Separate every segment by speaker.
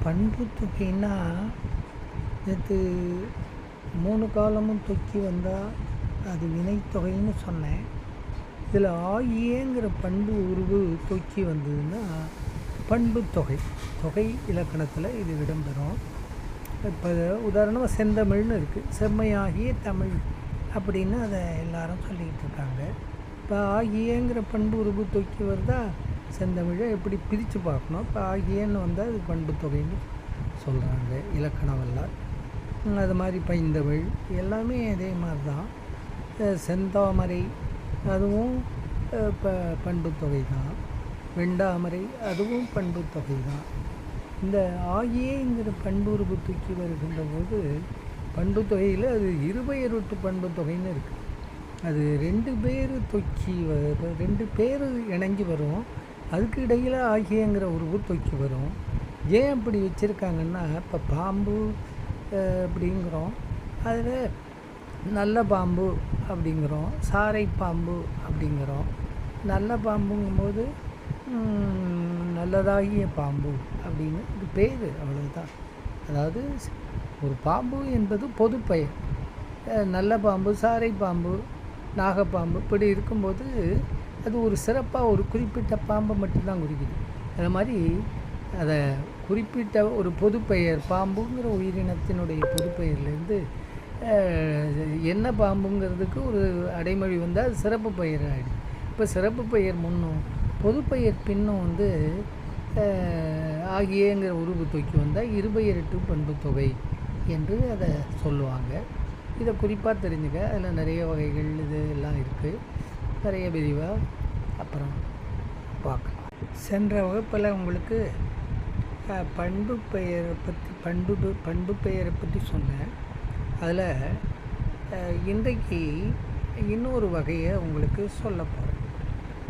Speaker 1: பண்பு தொகைன்னா நேற்று 3 காலமும் தொக்கி வந்தால் அது வினைத்தொகைன்னு சொன்னேன். இதில் ஆகியங்கிற பண்பு உருவு தொக்கி வந்ததுன்னா பண்பு தொகை தொகை இலக்கணத்தில் இது இடம்பெறும். இப்போ உதாரணமாக செந்தமிழ்னு இருக்குது, செம்மையாகிய தமிழ் அப்படின்னு அதை எல்லாரும் சொல்லிக்கிட்டு இருக்காங்க. இப்போ ஆகியங்கிற பண்பு உருவு தொக்கி வருதா, செந்தமிழை எப்படி பிரித்து பார்க்கணும். இப்போ ஆகியன்னு வந்தால் அது பண்பு தொகைன்னு சொல்கிறாங்க இலக்கணமெல்லாம். அது மாதிரி பைந்தமிழ் எல்லாமே அதே மாதிரி தான். செந்தாமரை அதுவும் இப்போ பண்பு தொகை தான். வெண்டாமரை அதுவும் பண்பு தொகை தான். இந்த ஆகியங்கிற பண்புருவு தூக்கி வருகின்ற போது பண்பு தொகையில் அது இருபெயரொட்டு பண்பு தொகைன்னு இருக்குது. அது 2 பேர் தொக்கி 2 பேர் இணைஞ்சு வரும், அதுக்கு இடையில் ஆகியங்கிற உருவு தொக்கி வரும். ஏன் அப்படி வச்சுருக்காங்கன்னா, இப்போ பாம்பு அப்படிங்கிறோம், அதில் நல்ல பாம்பு அப்படிங்கிறோம், சாரை பாம்பு அப்படிங்கிறோம். நல்ல பாம்புங்கும்போது நல்லதாகிய பாம்பு அப்படின்னு இது பேர், அவ்வளவுதான். அதாவது ஒரு பாம்பு என்பது பொது பெயர். நல்ல பாம்பு, சாரை பாம்பு, நாகப்பாம்பு இப்படி இருக்கும்போது அது ஒரு சிறப்பாக ஒரு குறிப்பிட்ட பாம்பை மட்டும்தான் குறிக்குது. அது மாதிரி அதை குறிப்பிட்ட ஒரு பொது பெயர் பாம்புங்கிற உயிரினத்தினுடைய பொது பெயர்லேருந்து என்ன பாம்புங்கிறதுக்கு ஒரு அடைமொழி வந்தால் அது சிறப்பு பெயர் ஆகிடுது. இப்போ சிறப்பு பெயர் முன்னும் பொது பெயர் பின்னும் ஆகியங்கிற உருவு தொக்கி வந்தால் இருபெயரெட்டு பண்பு தொகை என்று அதை சொல்லுவாங்க. இதை குறிப்பாக தெரிஞ்சுக்க, அதில் நிறைய வகைகள் இது எல்லாம் இருக்குது, நிறைய விரிவாக அப்புறம் பார்க்கலாம். சென்ற வகுப்பில் உங்களுக்கு பண்பு பெயரை பற்றி பண்பு பெயரை பற்றி சொன்னேன். அதில் இன்றைக்கு இன்னொரு வகையை உங்களுக்கு சொல்ல போகிறேன்.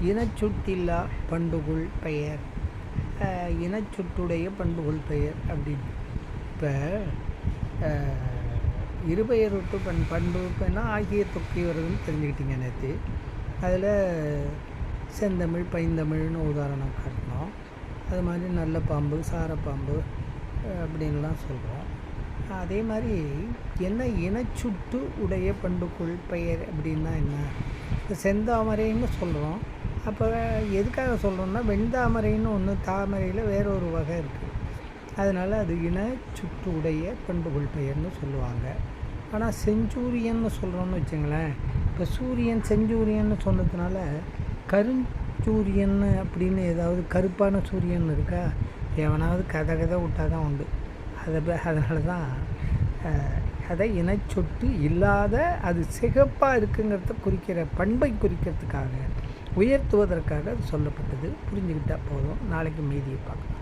Speaker 1: இனச்சுட்டில்லா பண்புகள் பெயர், இனச்சுட்டுடைய பண்புகள் பெயர் அப்படின்னு. இப்போ இருபெயரொட்டு பண்பு பெண்ணா ஆகிய தொக்கி வருதுன்னு தெரிஞ்சுக்கிட்டீங்க நேற்று. அதில் செந்தமிழ் பைந்தமிழ்னு உதாரணம் காட்டணும். அது மாதிரி நல்ல பாம்பு, சாரப்பாம்பு அப்படின்லாம் சொல்கிறோம். அதே மாதிரி என்ன இனச்சுட்டு உடைய பண்புக்குள் பெயர் அப்படின்னா என்ன? இப்போ செந்தாமரைன்னு சொல்கிறோம். அப்போ எதுக்காக சொல்கிறோம்னா, வெண்தாமரைன்னு ஒன்று, தாமரையில் வேற ஒரு வகை இருக்குது. அதனால் அது இனச்சுட்டு உடைய பண்புகள் பெயர்னு சொல்லுவாங்க. ஆனால் செஞ்சூரியன்னு சொல்கிறோன்னு வச்சுங்களேன். இப்போ சூரியன் செஞ்சூரியன்னு சொன்னதுனால கருஞ்சூரியன்னு அப்படின்னு ஏதாவது கருப்பான சூரியன் இருக்கா, எவனாவது கதை விட்டால் தான் உண்டு. அதனால தான் அதை இனச்சொட்டு இல்லாத, அது சிகப்பாக இருக்குங்கிறத குறிக்கிற பண்பை குறிக்கிறதுக்காக, உயர்த்துவதற்காக அது சொல்லப்பட்டது. புரிஞ்சுக்கிட்டால் போதும். நாளைக்கு மீதியை பார்க்கலாம்.